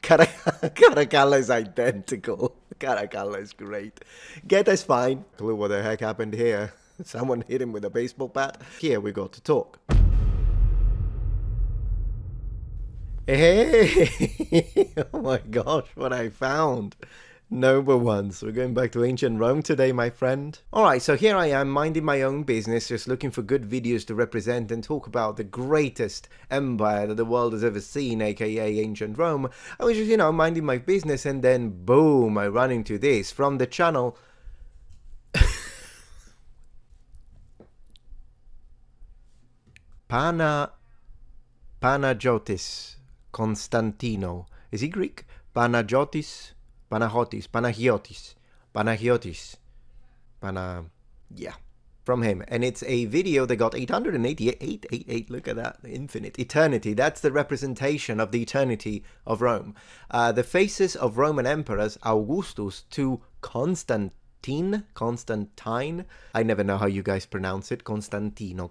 Caracalla is identical. Caracalla is great. Geta is fine. Clue what the heck happened here. Someone hit him with a baseball bat. Here we go to talk. Hey! Oh my gosh, what I found. Noble ones. We're going back to ancient Rome today, my friend. Alright, so here I am, minding my own business, just looking for good videos to represent and talk about the greatest empire that the world has ever seen, aka ancient Rome. I was just, minding my business, and then boom, I run into this from the channel. Panagiotis Constantino. Is he Greek? Panagiotis. Yeah, from him. And it's a video that got 888, look at that, infinite, eternity. That's the representation of the eternity of Rome. The faces of Roman emperors, Augustus to Constantine, I never know how you guys pronounce it, Constantino,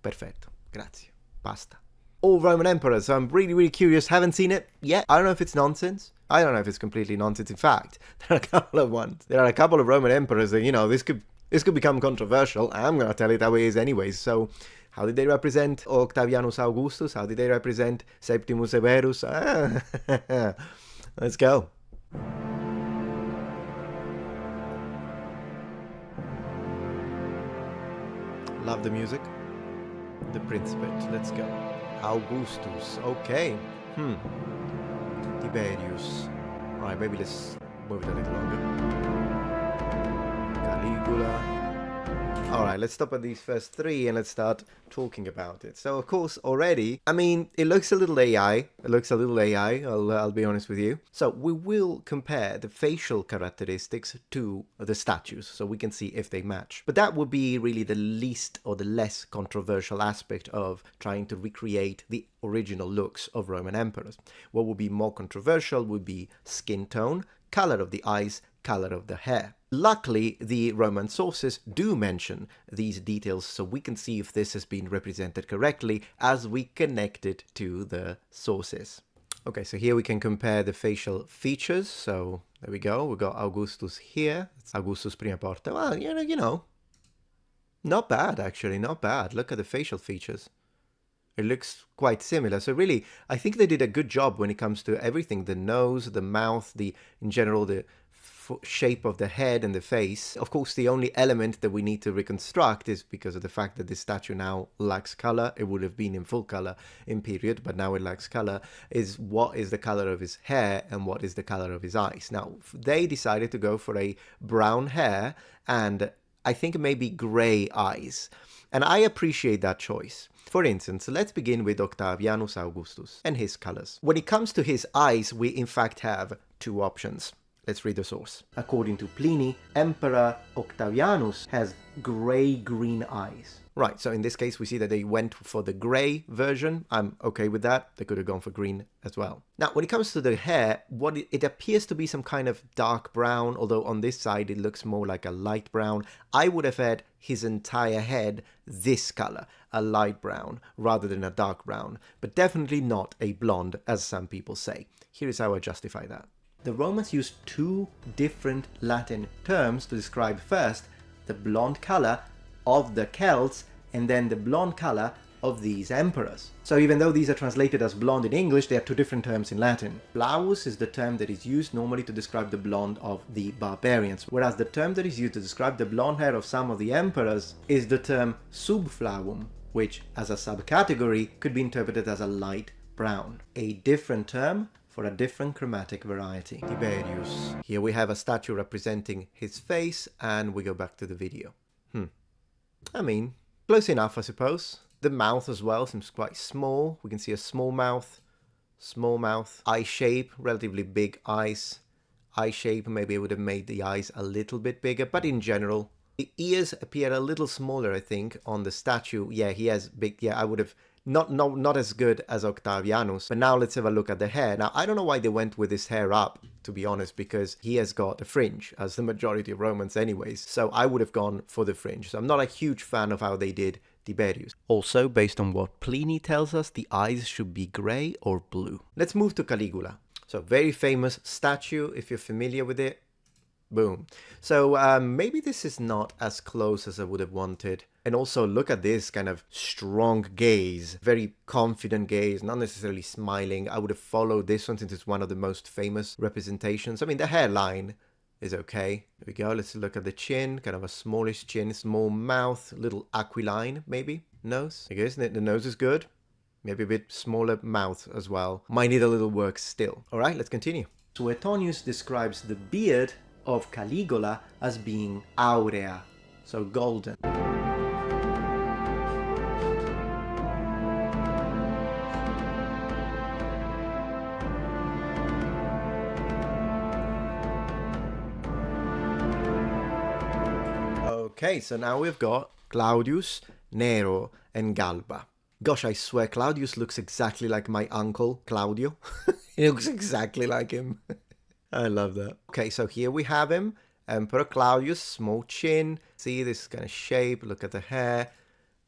perfetto, grazie, basta. All Roman emperors, so I'm really curious, haven't seen it yet. I don't know if it's nonsense. I don't know if it's completely nonsense. In fact, there are a couple of ones. There are a couple of Roman emperors that, this could become controversial. I'm going to tell it that way is anyways. So, how did they represent Octavianus Augustus? How did they represent Septimius Severus? Let's go. Love the music. The Principate. Let's go. Augustus. Okay. Tiberius. Alright, maybe let's move it a little longer. Caligula. Alright, let's stop at these first three and let's start talking about it. So, of course, already, it looks a little AI. I'll be honest with you. So, we will compare the facial characteristics to the statues, so we can see if they match. But that would be really the least or the less controversial aspect of trying to recreate the original looks of Roman emperors. What would be more controversial would be skin tone, color of the eyes, color of the hair. Luckily, the Roman sources do mention these details, so we can see if this has been represented correctly as we connect it to the sources. Okay, so here we can compare the facial features. So there we go. We got Augustus here. It's Augustus Prima Porta. Well, not bad, actually. Not bad. Look at the facial features. It looks quite similar. So really, I think they did a good job when it comes to everything. The nose, the mouth, in general, the shape of the head and the face. Of course, the only element that we need to reconstruct is because of the fact that this statue now lacks color. It would have been in full color in period, but now it lacks color. Is what is the color of his hair and what is the color of his eyes. Now, they decided to go for a brown hair and I think maybe gray eyes. And I appreciate that choice. For instance, let's begin with Octavianus Augustus and his colors. When it comes to his eyes, we in fact have two options. Let's read the source. According to Pliny, Emperor Octavianus has gray-green eyes. Right, so in this case we see that they went for the gray version. I'm okay with that. They could have gone for green as well. Now, when it comes to the hair, it appears to be some kind of dark brown, although on this side it looks more like a light brown. I would have had his entire head this color, a light brown, rather than a dark brown, but definitely not a blonde, as some people say. Here is how I justify that. The Romans used two different Latin terms to describe first the blonde color of the Celts and then the blonde color of these emperors. So even though these are translated as blonde in English, they are two different terms in Latin. Blavus is the term that is used normally to describe the blonde of the barbarians, whereas the term that is used to describe the blonde hair of some of the emperors is the term subflavum, which as a subcategory could be interpreted as a light brown. A different term for a different chromatic variety. Tiberius. Here we have a statue representing his face, and we go back to the video. Close enough, I suppose. The mouth as well seems quite small. We can see a small mouth. Eye shape, relatively big eyes. Eye shape, maybe I would have made the eyes a little bit bigger, but in general, the ears appear a little smaller, I think, on the statue. Yeah, he has big, I would have not as good as Octavianus. But now let's have a look at the hair. Now, I don't know why they went with his hair up, to be honest, because he has got a fringe, as the majority of Romans anyways. So I would have gone for the fringe. So I'm not a huge fan of how they did Tiberius. Also, based on what Pliny tells us, the eyes should be grey or blue. Let's move to Caligula. So very famous statue, if you're familiar with it. Boom. So maybe this is not as close as I would have wanted. And also look at this kind of strong gaze, very confident gaze, not necessarily smiling. I would have followed this one since it's one of the most famous representations. I mean, the hairline is okay. There we go. Let's look at the chin, kind of a smallish chin, small mouth, little aquiline, maybe. Nose. Okay, isn't it? The nose is good. Maybe a bit smaller mouth as well. Might need a little work still. All right, let's continue. Suetonius describes the beard of Caligula as being aurea, so golden. Okay, so now we've got Claudius, Nero, and Galba. Gosh, I swear, Claudius looks exactly like my uncle, Claudio. He looks exactly like him. I love that. Okay, so here we have him. Emperor Claudius, small chin. See this kind of shape. Look at the hair.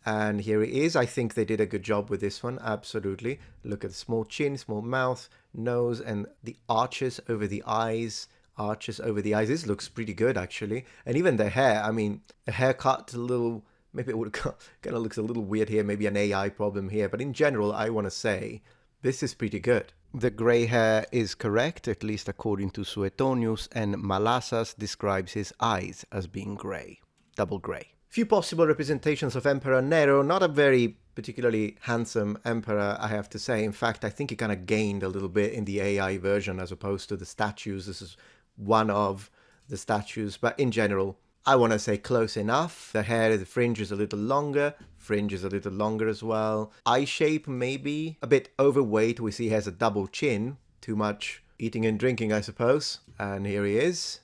And here he is. I think they did a good job with this one. Absolutely. Look at the small chin, small mouth, nose, and the arches over the eyes. Arches over the eyes. This looks pretty good, actually. And even the hair. I mean, a haircut, a little... Maybe it would kind of looks a little weird here. Maybe an AI problem here. But in general, I want to say this is pretty good. The grey hair is correct, at least according to Suetonius, and Malassas describes his eyes as being grey, double grey. Few possible representations of Emperor Nero, not a very particularly handsome emperor, I have to say. In fact, I think he kind of gained a little bit in the AI version as opposed to the statues. This is one of the statues, but in general, I want to say close enough. The hair, the fringe is a little longer. Fringe is a little longer as well. Eye shape maybe a bit overweight. We see he has a double chin. Too much eating and drinking, I suppose. And here he is.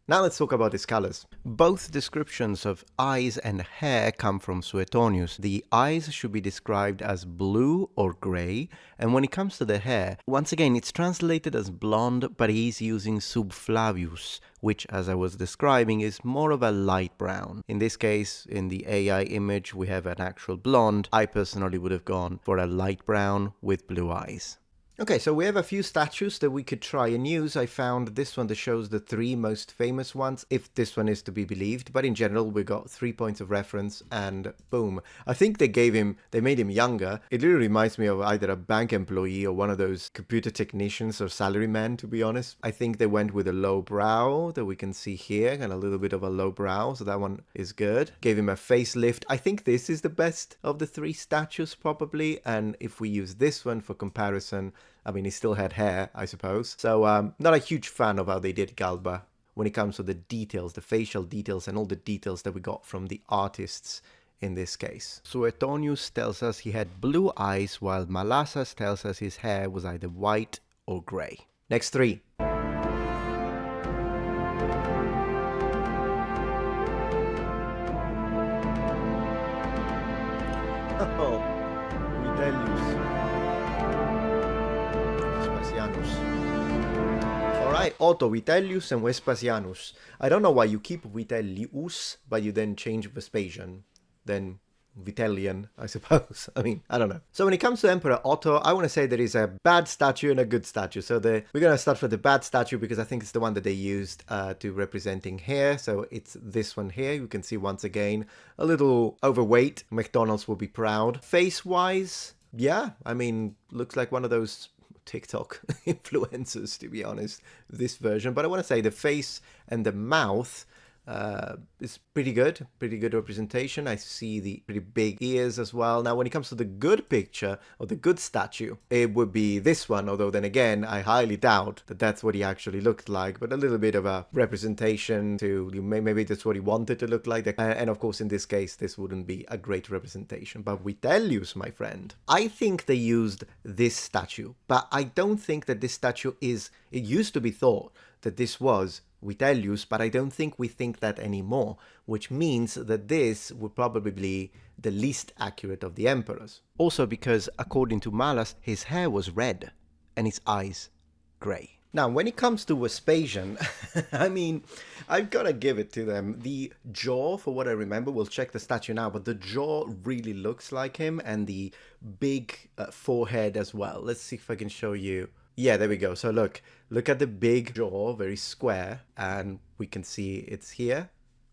Now let's talk about his colors. Both descriptions of eyes and hair come from Suetonius. The eyes should be described as blue or grey, and when it comes to the hair, once again it's translated as blonde, but he's using subflavius, which, as I was describing, is more of a light brown. In this case, in the AI image, we have an actual blonde. I personally would have gone for a light brown with blue eyes. Okay, so we have a few statues that we could try and use. I found this one that shows the three most famous ones, if this one is to be believed. But in general, we got 3 points of reference and boom. I think they made him younger. It really reminds me of either a bank employee or one of those computer technicians or salarymen, to be honest. I think they went with a low brow that we can see here, and a little bit of a low brow, so that one is good. Gave him a facelift. I think this is the best of the 3 statues, probably. And if we use this one for comparison, I mean, he still had hair, I suppose. So, not a huge fan of how they did Galba when it comes to the details, the facial details, and all the details that we got from the artists in this case. Suetonius tells us he had blue eyes, while Malassas tells us his hair was either white or grey. Next 3. Oh, Vitellius. Alright, Otto, Vitellius, and Vespasianus. I don't know why you keep Vitellius, but you then change Vespasian. Then Vitellian, I suppose. I mean, I don't know. So when it comes to Emperor Otto, I want to say there is a bad statue and a good statue. So we're going to start with the bad statue because I think it's the one that they used to representing here. So it's this one here. You can see once again, a little overweight. McDonald's will be proud. Face-wise, yeah, I mean, looks like one of those TikTok influencers, to be honest, this version. But I want to say the face and the mouth is pretty good representation. I see the pretty big ears as well. Now, when it comes to the good picture or the good statue, it would be this one, although then again, I highly doubt that that's what he actually looked like, but a little bit of a representation to, maybe that's what he wanted to look like. And of course, in this case, this wouldn't be a great representation. But Vitellius, my friend, I think they used this statue, but I don't think that this statue is, it used to be thought that this was Vitellius, but I don't think we think that anymore, which means that this would probably be the least accurate of the emperors. Also because, according to Malas, his hair was red and his eyes grey. Now, when it comes to Vespasian, I mean, I've got to give it to them. The jaw, for what I remember, we'll check the statue now, but the jaw really looks like him, and the big forehead as well. Let's see if I can show you Yeah, there we go. So look at the big jaw, very square, and we can see it's here,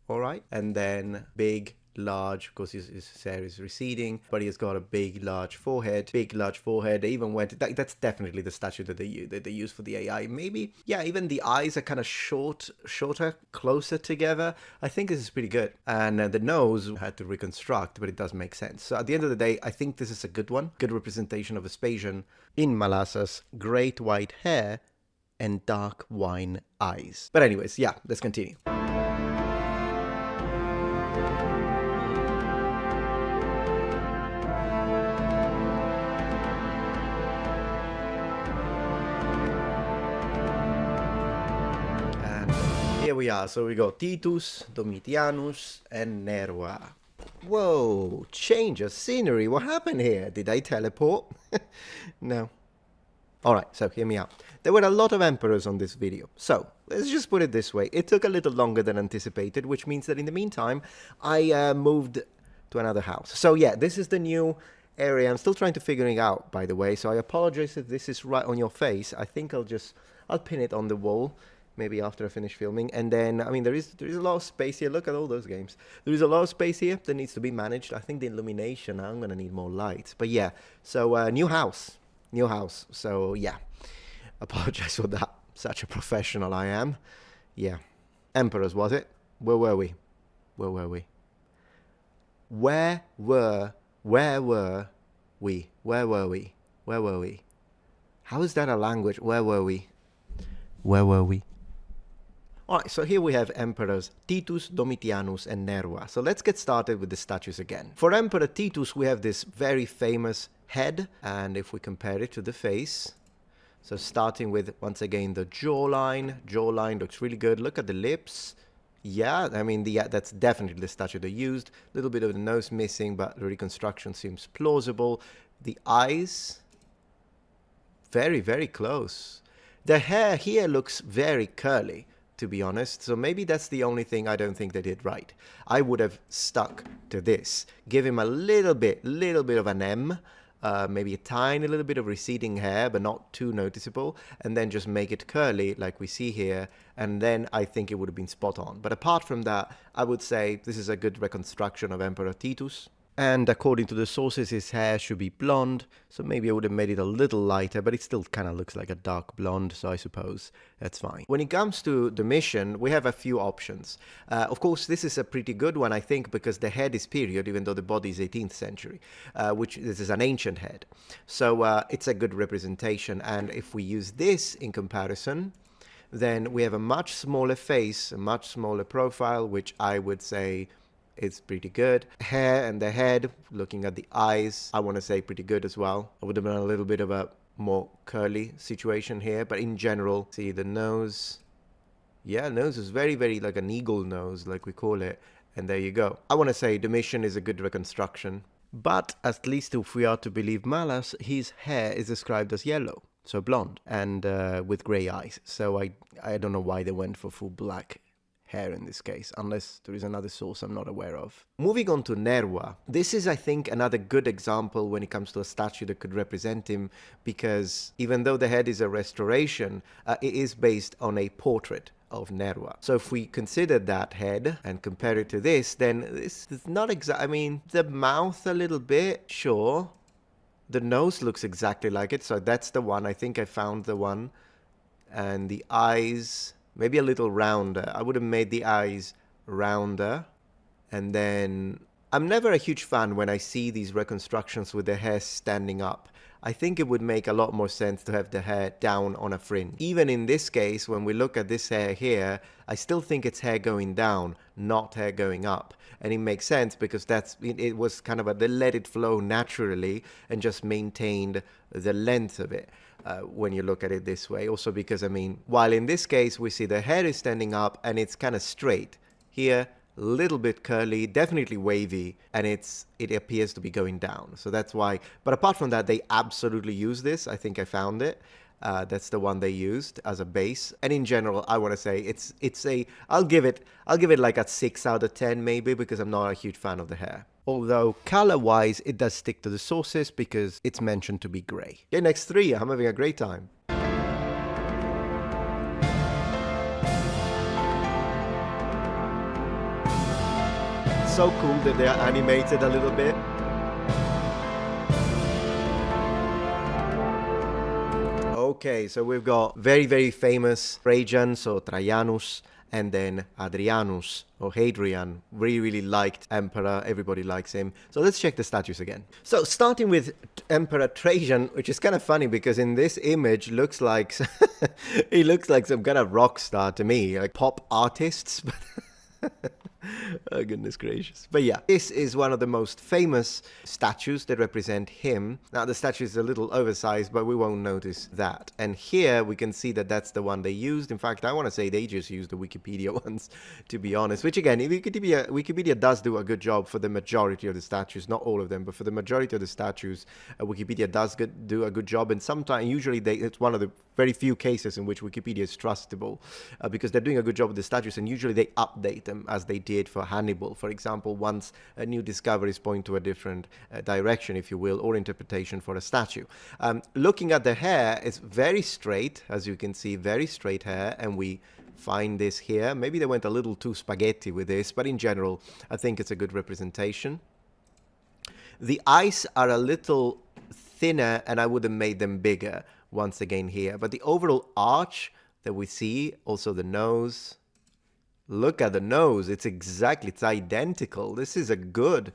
all right? And then big, large, of course his hair is receding, but he has got a big, large forehead. They even went, that's definitely the statue that they use for the AI. Maybe, yeah, even the eyes are kind of shorter, closer together. I think this is pretty good. And the nose had to reconstruct, but it does make sense. So at the end of the day, I think this is a good one. Good representation of Vespasian in Malassa's great white hair and dark wine eyes. But anyways, yeah, let's continue. Here we are, so we got Titus, Domitianus, and Nerva. Whoa, change of scenery, what happened here? Did I teleport? No. Alright, so hear me out. There were a lot of emperors on this video, so let's just put it this way. It took a little longer than anticipated, which means that in the meantime, I moved to another house. So yeah, this is the new area. I'm still trying to figure it out, by the way, so I apologize if this is right on your face. I think I'll pin it on the wall. Maybe after I finish filming. And then, I mean, there is a lot of space here. Look at all those games. There is a lot of space here that needs to be managed. I think the illumination, I'm going to need more light. But yeah, so new house. So yeah, apologize for that. Such a professional I am. Yeah. Emperors, was it? Where were we? Where were we? How is that a language? Where were we? Alright, so here we have emperors Titus, Domitianus, and Nerva. So let's get started with the statues again. For Emperor Titus, we have this very famous head, and if we compare it to the face, so starting with, once again, the jawline looks really good. Look at the lips. Yeah, I mean, that's definitely the statue they used. A little bit of the nose missing, but the reconstruction seems plausible. The eyes, very, very close. The hair here looks very curly, to be honest, so maybe that's the only thing I don't think they did right. I would have stuck to this. Give him a little bit of an M, maybe a tiny little bit of receding hair, but not too noticeable, and then just make it curly like we see here, and then I think it would have been spot on. But apart from that, I would say this is a good reconstruction of Emperor Titus. And according to the sources, his hair should be blonde, so maybe I would have made it a little lighter, but it still kind of looks like a dark blonde, so I suppose that's fine. When it comes to Domitian, we have a few options. Of course, this is a pretty good one, I think, because the head is period, even though the body is 18th century, which this is an ancient head. So it's a good representation, and if we use this in comparison, then we have a much smaller face, a much smaller profile, which I would say it's pretty good. Hair and the head, looking at the eyes, I want to say pretty good as well. I would have done a little bit of a more curly situation here, but in general, see the nose. Yeah, nose is very, very like an eagle nose, like we call it. And there you go. I want to say Domitian is a good reconstruction. But at least if we are to believe Malas, his hair is described as yellow, so blonde, and with grey eyes. So I don't know why they went for full black hair in this case, unless there is another source I'm not aware of. Moving on to Nerva. This is, I think, another good example when it comes to a statue that could represent him, because even though the head is a restoration, it is based on a portrait of Nerva. So if we consider that head and compare it to this, then this is not exact. I mean, the mouth a little bit, sure. The nose looks exactly like it, so that's the one. I think I found the one. And the eyes, maybe a little rounder. I would have made the eyes rounder. And then I'm never a huge fan when I see these reconstructions with the hair standing up. I think it would make a lot more sense to have the hair down on a fringe. Even in this case, when we look at this hair here, I still think it's hair going down, not hair going up. And it makes sense because it was kind of they let it flow naturally and just maintained the length of it. When you look at it this way. Also because, I mean, while in this case we see the hair is standing up and it's kind of straight. Here, a little bit curly, definitely wavy, and it appears to be going down. So that's why. But apart from that, they absolutely use this. I think I found it. That's the one they used as a base. And in general, I want to say I'll give it like a 6 out of 10 maybe, because I'm not a huge fan of the hair. Although color-wise, it does stick to the sources because it's mentioned to be grey. Okay, next 3. I'm having a great time. so cool that they are animated a little bit. Okay, so we've got very, very famous Trajan, so Trajanus, and then Hadrianus, or Hadrian, really, really liked emperor, everybody likes him. So let's check the statues again. So starting with Emperor Trajan, which is kind of funny because in this image looks like, he looks like some kind of rock star to me, like pop artists. Oh, goodness gracious. But yeah, this is one of the most famous statues that represent him. Now, the statue is a little oversized, but we won't notice that. And here we can see that that's the one they used. In fact, I want to say they just used the Wikipedia ones, to be honest. Which, again, Wikipedia does do a good job for the majority of the statues. Not all of them, but for the majority of the statues, Wikipedia does do a good job. And sometimes, usually, it's one of the very few cases in which Wikipedia is trustable because they're doing a good job with the statues, and usually they update them as they did for Hannibal, for example, once new discoveries point to a different direction, if you will, or interpretation for a statue. Looking at the hair, it's very straight, as you can see, very straight hair, and we find this here. Maybe they went a little too spaghetti with this, but in general, I think it's a good representation. The eyes are a little thinner, and I would have made them bigger once again here, but the overall arch that we see, also the nose, look at the nose, it's identical. This is a good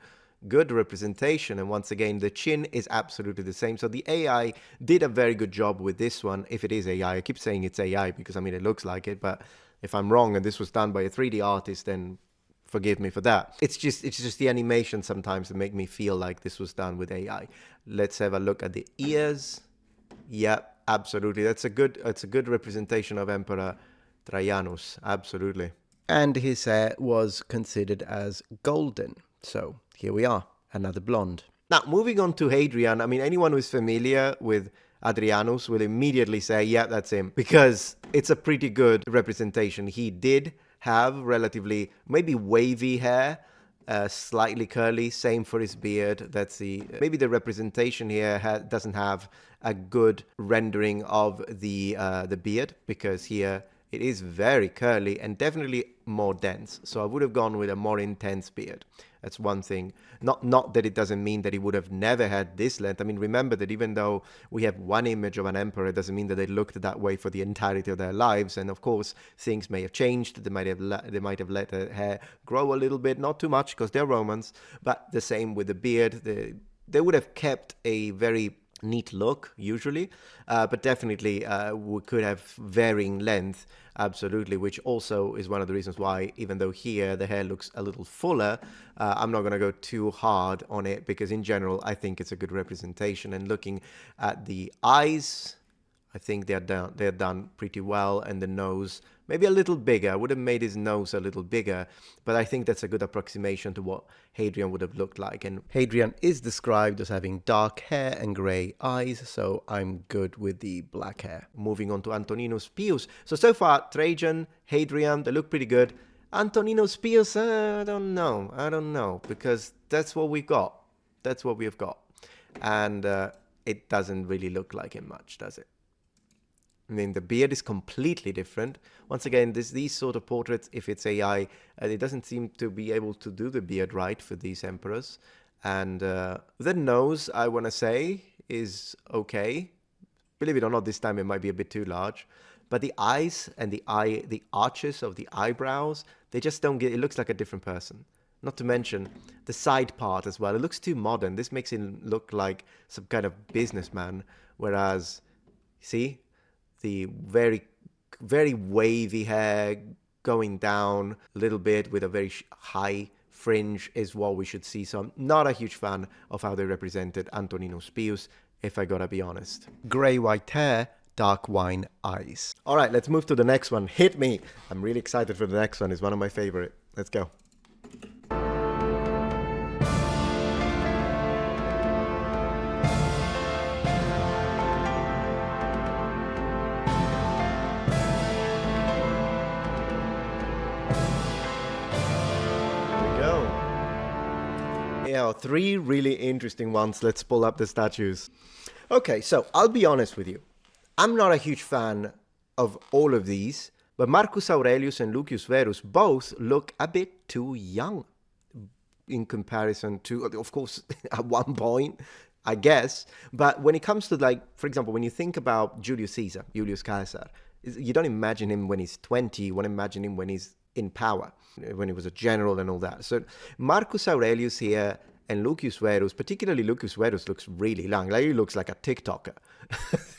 representation, and once again the chin is absolutely the same. So the AI did a very good job with this one, if it is AI. I keep saying it's AI because I mean it looks like it, but if I'm wrong and this was done by a 3D artist, then forgive me for that. It's just the animation sometimes that make me feel like this was done with AI. Let's have a look at the ears. Yeah, absolutely. It's a good representation of Emperor Trajanus, absolutely. And his hair was considered as golden. So here we are, another blonde. Now, moving on to Hadrian, I mean, anyone who's familiar with Hadrianus will immediately say, yeah, that's him, because it's a pretty good representation. He did have relatively maybe wavy hair, slightly curly, same for his beard. That's maybe the representation here doesn't have a good rendering of the beard, because here it is very curly and definitely more dense. So I would have gone with a more intense beard. That's one thing. Not that it doesn't mean that he would have never had this length. I mean, remember that even though we have one image of an emperor, it doesn't mean that they looked that way for the entirety of their lives. And of course, things may have changed. They might have let the hair grow a little bit, not too much because they're Romans. But the same with the beard. They would have kept a very neat look usually, but definitely we could have varying length, absolutely, which also is one of the reasons why, even though here the hair looks a little fuller, I'm not going to go too hard on it, because in general I think it's a good representation. And looking at the eyes, I think they're done pretty well, and the nose maybe a little bigger. I would have made his nose a little bigger, but I think that's a good approximation to what Hadrian would have looked like. And Hadrian is described as having dark hair and grey eyes, so I'm good with the black hair. Moving on to Antoninus Pius. So far, Trajan, Hadrian, they look pretty good. Antoninus Pius, I don't know, because that's what we got. That's what we've got. And it doesn't really look like him much, does it? I mean, the beard is completely different. Once again, these sort of portraits, if it's AI, it doesn't seem to be able to do the beard right for these emperors. And the nose, I want to say, is okay. Believe it or not, this time it might be a bit too large. But the eyes and the arches of the eyebrows, they just don't get, it looks like a different person. Not to mention the side part as well. It looks too modern. This makes him look like some kind of businessman. Whereas, see? The very, very wavy hair going down a little bit with a very high fringe is what we should see. So I'm not a huge fan of how they represented Antoninus Pius, if I gotta be honest. Grey white hair, dark wine eyes. All right, let's move to the next one. Hit me. I'm really excited for the next one. It's one of my favorite. Let's go. Three really interesting ones. Let's pull up the statues. Okay, so I'll be honest with you. I'm not a huge fan of all of these, but Marcus Aurelius and Lucius Verus both look a bit too young. in comparison to, of course, at one point, I guess. But when it comes to, like, for example, when you think about Julius Caesar, Julius Caesar, you don't imagine him when he's 20, you want to imagine him when he's in power, when he was a general and all that. So Marcus Aurelius here and Lucius Verus, particularly Lucius Verus, looks really long. Like, he looks like a TikToker.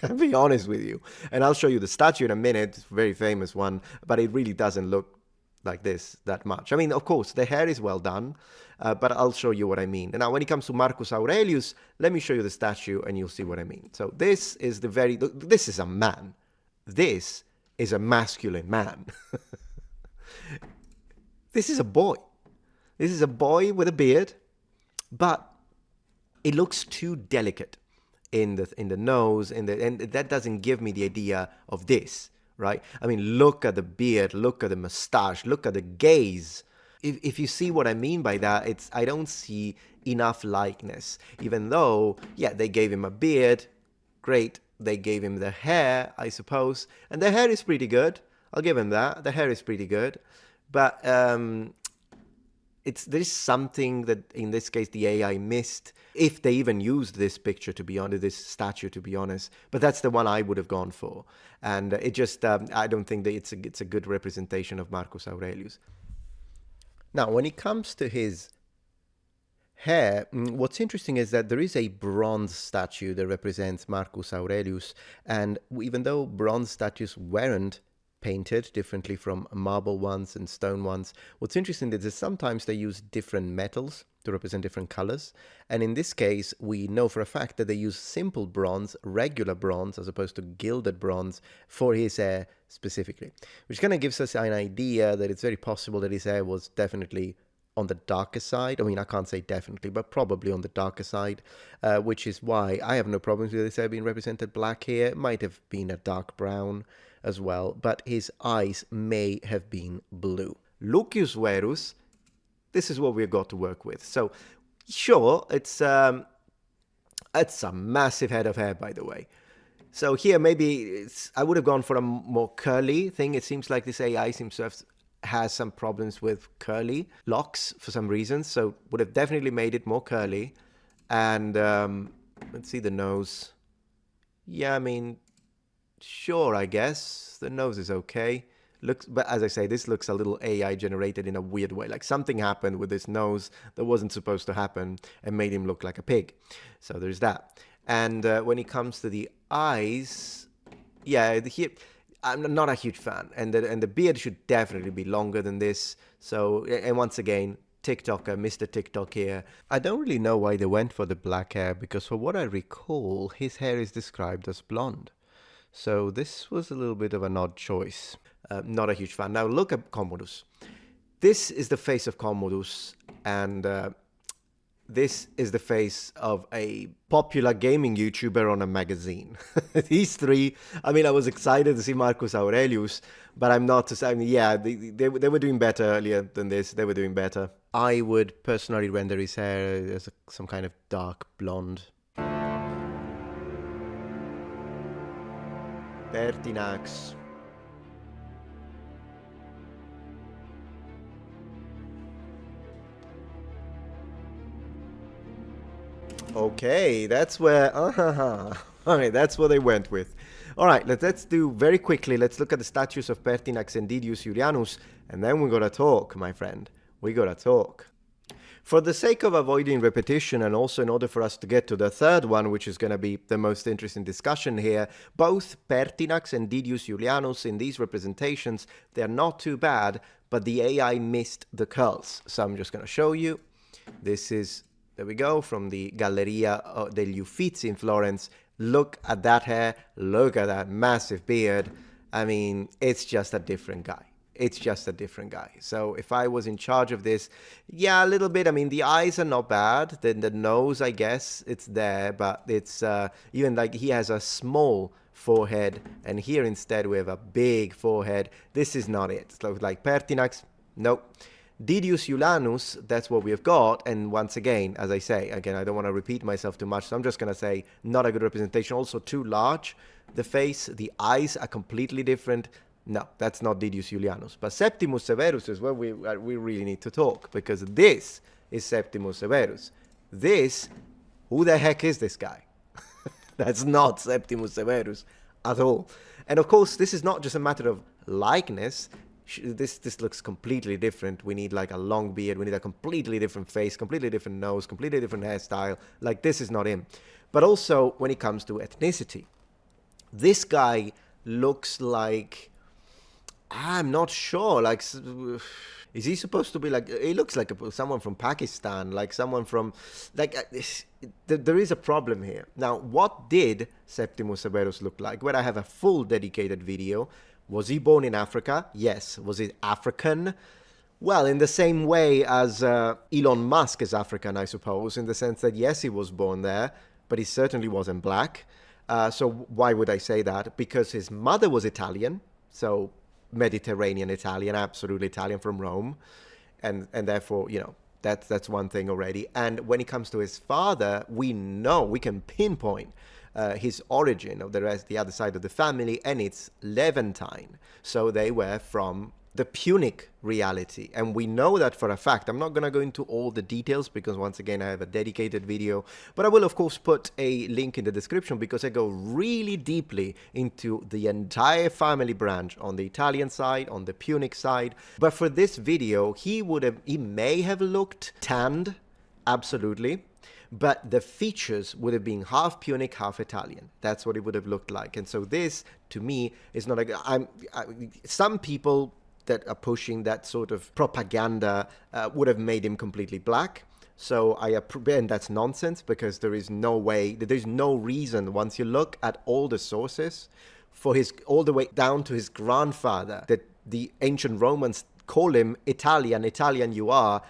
I'll be honest with you. And I'll show you the statue in a minute. It's a very famous one, but it really doesn't look like this that much. I mean, of course, the hair is well done, but I'll show you what I mean. And now, when it comes to Marcus Aurelius, let me show you the statue and you'll see what I mean. So this is this is a man. This is a masculine man. This is a boy. This is a boy with a beard, but it looks too delicate in the nose, and that doesn't give me the idea of this, right? I mean, look at the beard, look at the mustache, look at the gaze. If you see what I mean by that, I don't see enough likeness. Even though, yeah, they gave him a beard, great. They gave him the hair, I suppose, and the hair is pretty good. I'll give him that. The hair is pretty good, but there's something that in this case the AI missed, if they even used this picture, to be honest, this statue, to be honest. But that's the one I would have gone for, and it just I don't think that it's a good representation of Marcus Aurelius. Now, when it comes to his hair, what's interesting is that there is a bronze statue that represents Marcus Aurelius, and even though bronze statues weren't painted differently from marble ones and stone ones, what's interesting is that sometimes they use different metals to represent different colors, and in this case we know for a fact that they use simple bronze, regular bronze, as opposed to gilded bronze for his hair specifically, which kind of gives us an idea that it's very possible that his hair was definitely on the darker side. I mean, I can't say definitely, but probably on the darker side, which is why I have no problems with his hair being represented black here. It might have been a dark brown as well, but his eyes may have been blue. Lucius Verus, this is what we've got to work with. So, sure, it's a massive head of hair, by the way. So here, maybe I would have gone for a more curly thing. It seems like this AI seems to has some problems with curly locks for some reason, so would have definitely made it more curly. And let's see the nose. Yeah, I mean, sure, I guess the nose is okay. But as I say, this looks a little AI generated in a weird way. Like something happened with this nose that wasn't supposed to happen and made him look like a pig. So there's that. And when it comes to the eyes, yeah, I'm not a huge fan, and the beard should definitely be longer than this. So, and once again, TikToker, Mr. TikTok here. I don't really know why they went for the black hair, because for what I recall, his hair is described as blonde. So this was a little bit of an odd choice. Not a huge fan. Now look at Commodus. This is the face of Commodus, and this is the face of a popular gaming YouTuber on a magazine. These three, I mean, I was excited to see Marcus Aurelius, but I'm not to say, I mean, yeah, they were doing better earlier than this. They were doing better. I would personally render his hair as some kind of dark blonde. Pertinax. Okay, that's where, okay, that's what they went with. All right, let's do very quickly. Let's look at the statues of Pertinax and Didius Julianus, and then we gotta talk, my friend. We gotta talk. For the sake of avoiding repetition, and also in order for us to get to the third one, which is going to be the most interesting discussion here, both Pertinax and Didius Julianus in these representations, they're not too bad, but the AI missed the curls. So I'm just going to show you. This is, there we go, from the Galleria degli Uffizi in Florence. Look at that hair, look at that massive beard. I mean, it's just a different guy. It's just a different guy. So if I was in charge of this, yeah, a little bit. I mean, the eyes are not bad. Then the nose, I guess, it's there. But it's even like he has a small forehead. And here instead we have a big forehead. This is not it. So like Pertinax, nope. Didius Julianus, that's what we've got. And once again, as I say, again, I don't want to repeat myself too much. So I'm just going to say not a good representation. Also too large. The face, the eyes are completely different. No, that's not Didius Julianus. But Septimius Severus is where we really need to talk, because this is Septimius Severus. This, who the heck is this guy? That's not Septimius Severus at all. And of course, this is not just a matter of likeness. This looks completely different. We need like a long beard. We need a completely different face, completely different nose, completely different hairstyle. Like, this is not him. But also, when it comes to ethnicity, this guy looks like, I'm not sure, like, is he supposed to be like, he looks like someone from Pakistan, like someone from, like, there is a problem here. Now, what did Septimius Severus look like? Well, I have a full dedicated video. Was he born in Africa? Yes. Was he African? Well, in the same way as Elon Musk is African, I suppose, in the sense that, yes, he was born there, but he certainly wasn't black. So why would I say that? Because his mother was Italian, so Mediterranean Italian, absolutely Italian from Rome, and therefore, you know, that's one thing already. And when it comes to his father, we can pinpoint his origin of the other side of the family, and it's Levantine. So they were from the Punic reality, and we know that for a fact. I'm not going to go into all the details because, once again, I have a dedicated video, but I will of course put a link in the description because I go really deeply into the entire family branch on the Italian side, on the Punic side. But for this video, he may have looked tanned, absolutely, but the features would have been half Punic, half Italian. That's what it would have looked like. And so this, to me, is not some people that are pushing that sort of propaganda would have made him completely black. So and that's nonsense, because there is no way, there's no reason, once you look at all the sources, for all the way down to his grandfather, that the ancient Romans call him Italian you are,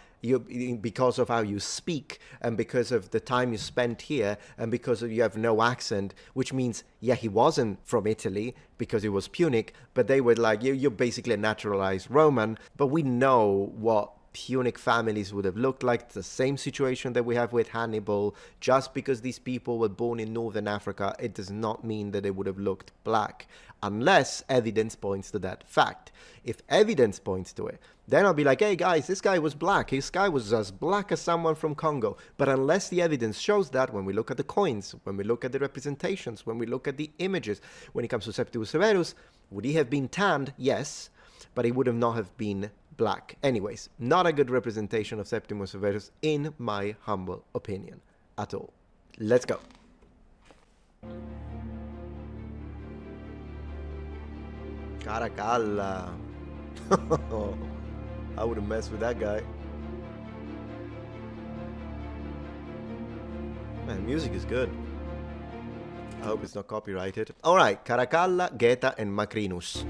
because of how you speak, and because of the time you spent here, and because you have no accent, which means, yeah, he wasn't from Italy because he was Punic, but they were like, you're basically a naturalized Roman. But we know what Punic families would have looked like. It's the same situation that we have with Hannibal. Just because these people were born in northern Africa, it does not mean that they would have looked black, unless evidence points to that fact. If evidence points to it, then I'll be like, hey guys, this guy was black. This guy was as black as someone from Congo. But unless the evidence shows that, when we look at the coins, when we look at the representations, when we look at the images, when it comes to Septimius Severus, would he have been tanned? Yes, but he would have not have been black. Anyways, not a good representation of Septimius Severus, in my humble opinion, at all. Let's go. Caracalla. I wouldn't mess with that guy. Man, music is good. I hope it's not copyrighted. Alright, Caracalla, Geta, and Macrinus.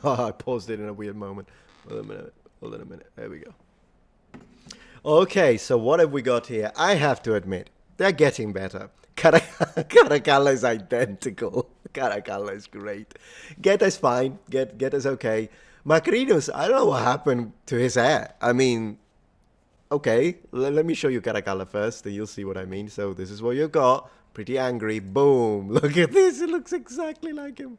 I paused it in a weird moment. Hold on a minute. There we go. Okay, so what have we got here? I have to admit, they're getting better. Caracalla is identical. Caracalla is great. Geta's fine. Geta's okay. Macrinus, I don't know what happened to his hair. I mean, okay, let me show you Caracalla first, and you'll see what I mean. So this is what you got. Pretty angry. Boom. Look at this. It looks exactly like him.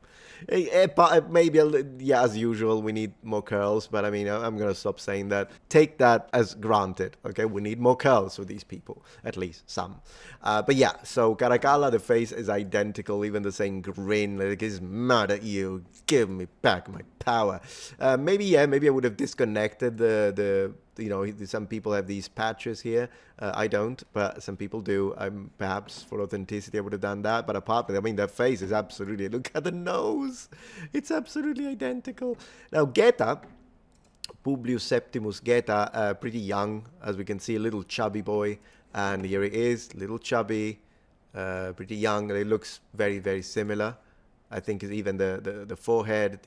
Maybe, yeah, as usual, we need more curls. But I mean, I'm going to stop saying that. Take that as granted. Okay, we need more curls with these people. At least some. But yeah, so Caracalla, the face is identical. Even the same grin. Like, he's mad at you. Give me back my power. Maybe I would have disconnected the you know, some people have these patches here. I don't, but some people do. Perhaps for authenticity, I would have done that. But apart from that, I mean, their face is absolutely, look at the nose. It's absolutely identical. Now, Geta, Publius Septimus Geta, pretty young, as we can see, a little chubby boy. And here he is, little chubby, pretty young. And it looks very, very similar. I think even the forehead,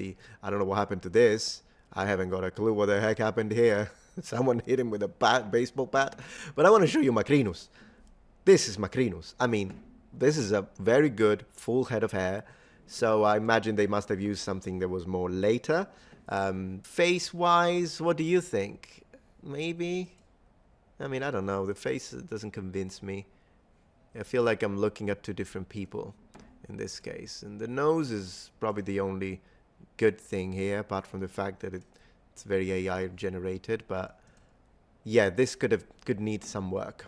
I don't know what happened to this. I haven't got a clue what the heck happened here. Someone hit him with a baseball bat. But I want to show you Macrinus. This is Macrinus. I mean, this is a very good full head of hair. So I imagine they must have used something that was more later. Face-wise, what do you think? Maybe? I mean, I don't know. The face doesn't convince me. I feel like I'm looking at two different people in this case. And the nose is probably the only good thing here, apart from the fact that it's very AI generated. But yeah, this could need some work.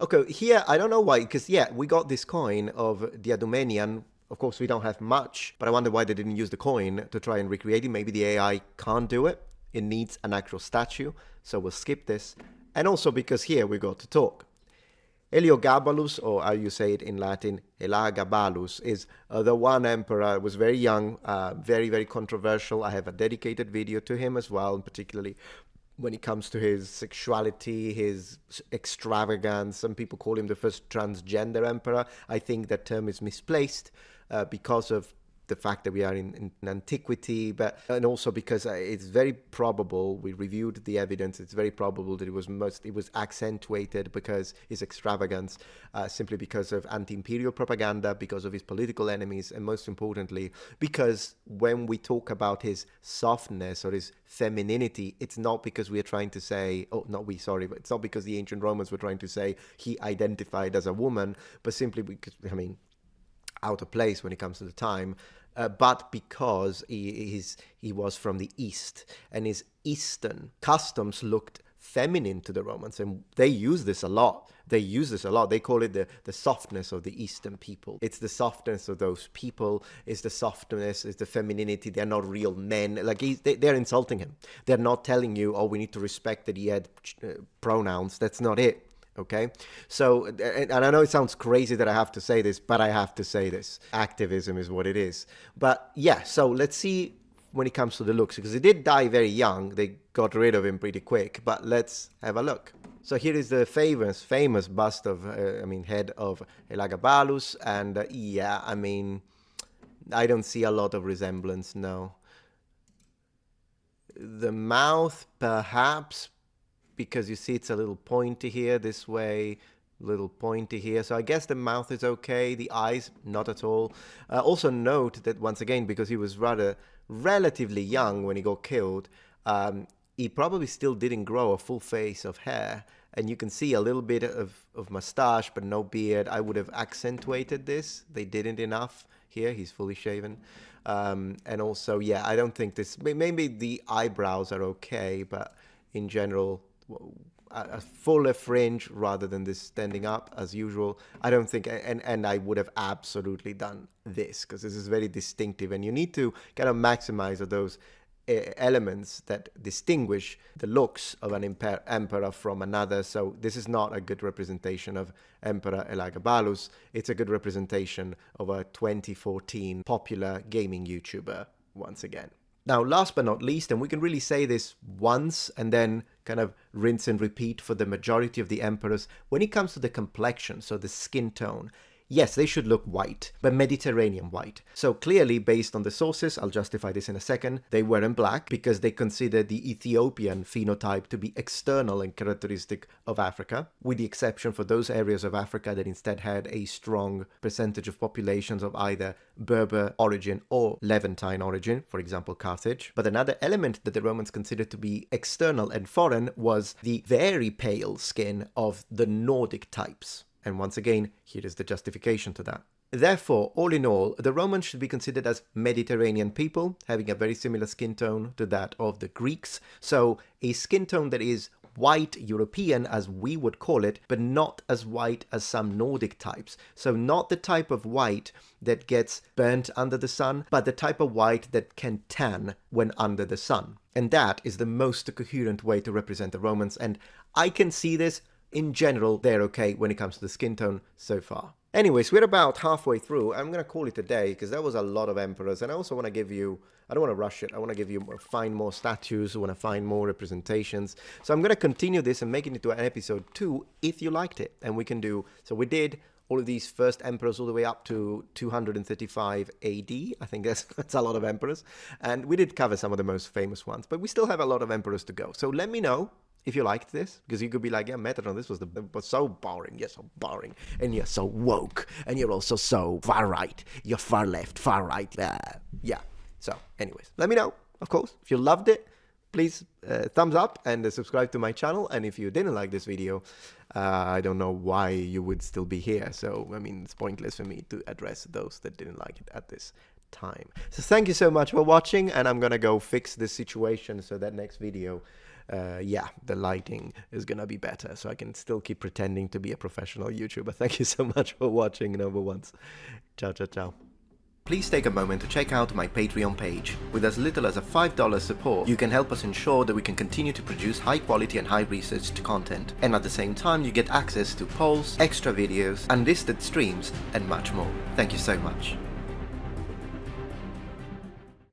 Okay, here, I don't know why, because, yeah, we got this coin of Diadumenian. Of course, we don't have much, but I wonder why they didn't use the coin to try and recreate it. Maybe the AI can't do it. It needs an actual statue, so we'll skip this. And also because here we got to talk. Eliogabalus, or how you say it in Latin, Elagabalus, is the one emperor, was very young, very, very controversial. I have a dedicated video to him as well, particularly when it comes to his sexuality, his extravagance. Some people call him the first transgender emperor. I think that term is misplaced because of the fact that we are in antiquity, and also because it's very probable, we reviewed the evidence, it's very probable that it was accentuated because his extravagance, simply because of anti-imperial propaganda, because of his political enemies, and most importantly, because when we talk about his softness or his femininity, it's not because we are trying to say, but it's not because the ancient Romans were trying to say he identified as a woman, but simply because, out of place when it comes to the time, but because he was from the East, and his Eastern customs looked feminine to the Romans, and they use this a lot. They call it the softness of the Eastern people. It's the softness of those people. It's the softness, it's the femininity. They're not real men. Like they're insulting him. They're not telling you, oh, we need to respect that he had pronouns. That's not it. Okay, so, and I know it sounds crazy that I have to say this, but I have to say this. Activism is what it is. But yeah, so let's see when it comes to the looks, because he did die very young. They got rid of him pretty quick, but let's have a look. So here is the famous bust of, head of Elagabalus, and yeah, I don't see a lot of resemblance, no. The mouth, perhaps, because you see it's a little pointy here this way, little pointy here. So I guess the mouth is okay, the eyes, not at all. Also note that, once again, because he was relatively young when he got killed, he probably still didn't grow a full face of hair. And you can see a little bit of mustache, but no beard. I would have accentuated this. They didn't enough here. He's fully shaven. And also, yeah, I don't think this, maybe the eyebrows are okay, but in general, a fuller fringe rather than this standing up as usual. I don't think, and I would have absolutely done this, because this is very distinctive, and you need to kind of maximize those elements that distinguish the looks of an emperor from another. So this is not a good representation of Emperor Elagabalus. It's a good representation of a 2014 popular gaming YouTuber once again. Now, last but not least, and we can really say this once and then kind of rinse and repeat for the majority of the emperors, when it comes to the complexion, so the skin tone, yes, they should look white, but Mediterranean white. So clearly, based on the sources, I'll justify this in a second, they weren't black because they considered the Ethiopian phenotype to be external and characteristic of Africa, with the exception for those areas of Africa that instead had a strong percentage of populations of either Berber origin or Levantine origin, for example, Carthage. But another element that the Romans considered to be external and foreign was the very pale skin of the Nordic types. And once again, here is the justification to that. Therefore, all in all, the Romans should be considered as Mediterranean people, having a very similar skin tone to that of the Greeks. So a skin tone that is white European, as we would call it, but not as white as some Nordic types. So not the type of white that gets burnt under the sun, but the type of white that can tan when under the sun. And that is the most coherent way to represent the Romans. And I can see this. In general, they're okay when it comes to the skin tone so far. Anyways, we're about halfway through. I'm going to call it a day because there was a lot of emperors. And I also want to give you, I don't want to rush it. I want to give you find more statues. I want to find more representations. So I'm going to continue this and make it into an episode 2 if you liked it. And we can do, so we did all of these first emperors all the way up to 235 AD. I think that's a lot of emperors. And we did cover some of the most famous ones. But we still have a lot of emperors to go. So let me know if you liked this, because you could be like, yeah, Metatron, this was so boring. You're so boring, and you're so woke, and you're also so far right. You're far left, far right. Yeah. So, anyways, let me know, of course. If you loved it, please thumbs up and subscribe to my channel. And if you didn't like this video, I don't know why you would still be here. So, I mean, it's pointless for me to address those that didn't like it at this time. So thank you so much for watching, and I'm gonna go fix this situation so that next video, the lighting is gonna be better, so I can still keep pretending to be a professional YouTuber. Thank you so much for watching, number ones. Ciao, ciao, ciao. Please take a moment to check out my Patreon page. With as little as a $5 support, you can help us ensure that we can continue to produce high quality and high researched content. And at the same time, you get access to polls, extra videos, unlisted streams, and much more. Thank you so much.